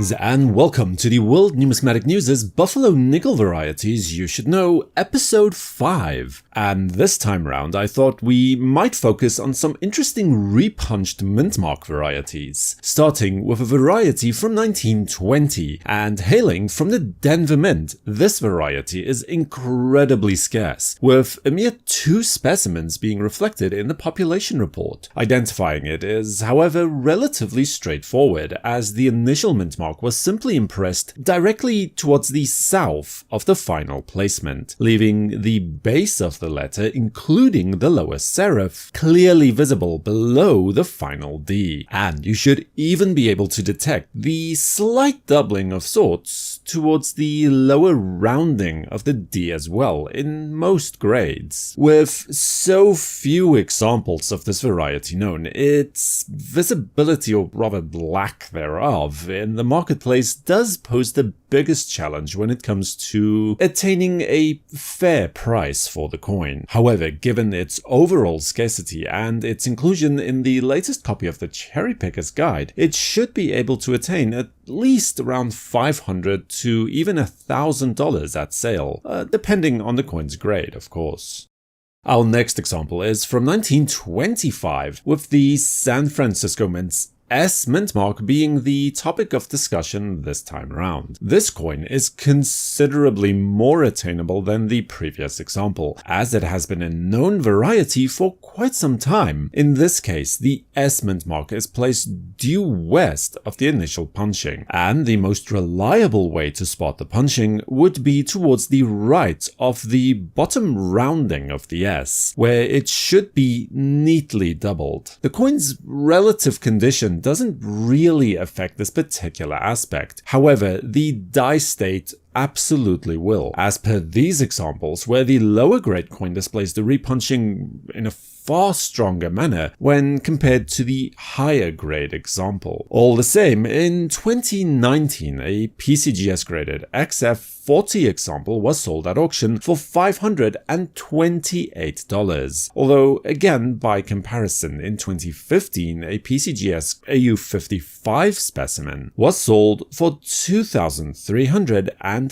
Greetings and welcome to the World Numismatic News' Buffalo Nickel Varieties You Should Know, Episode 5. And this time round I thought we might focus on some interesting repunched Mintmark varieties, starting with a variety from 1920, and hailing from the Denver Mint. This variety is incredibly scarce, with a mere 2 specimens being reflected in the population report. Identifying it is, however, relatively straightforward, as the initial Mintmark was simply impressed directly towards the south of the final placement, leaving the base of the letter, including the lower serif, clearly visible below the final D. And you should even be able to detect the slight doubling of sorts towards the lower rounding of the D as well in most grades. With so few examples of this variety known, its visibility, or rather lack thereof, in the marketplace does pose the biggest challenge when it comes to attaining a fair price for the coin. However, given its overall scarcity and its inclusion in the latest copy of the Cherry Picker's Guide, it should be able to attain at least around $500 to even $1,000 at sale, depending on the coin's grade, of course. Our next example is from 1925, with the San Francisco Mint's S Mintmark being the topic of discussion this time around. This coin is considerably more attainable than the previous example, as it has been a known variety for quite some time. In this case, the S Mintmark is placed due west of the initial punching, and the most reliable way to spot the punching would be towards the right of the bottom rounding of the S, where it should be neatly doubled. The coin's relative condition doesn't really affect this particular aspect. However, the die state absolutely will, as per these examples, where the lower grade coin displays the repunching in a far stronger manner when compared to the higher grade example. All the same, in 2019, a PCGS graded XF40 example was sold at auction for $528, although again, by comparison, in 2015, a PCGS AU55 specimen was sold for $2,350.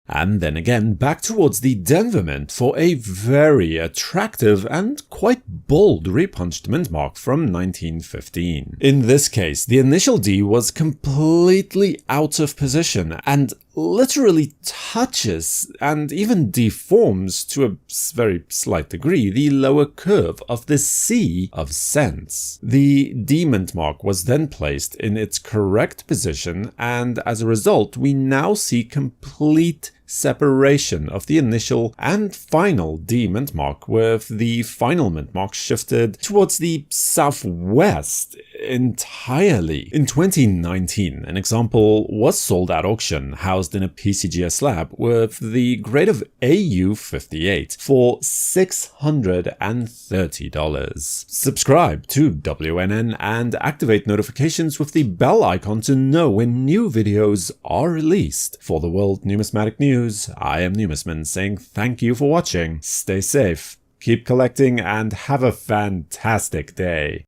And then again, back towards the Denver Mint for a very attractive and quite bold repunched Mintmark from 1915. In this case, the initial D was completely out of position and literally touches and even deforms to a very slight degree the lower curve of the C of cents. The D Mintmark was then placed in its correct position, and as a result we now see complete separation of the initial and final D Mintmark, with the final Mintmark shifted towards the southwest entirely. In 2019, an example was sold at auction, housed in a PCGS slab with the grade of AU58 for $630. Subscribe to WNN and activate notifications with the bell icon to know when new videos are released. For the World Numismatic News, I am Numisman saying thank you for watching, stay safe, keep collecting, and have a fantastic day.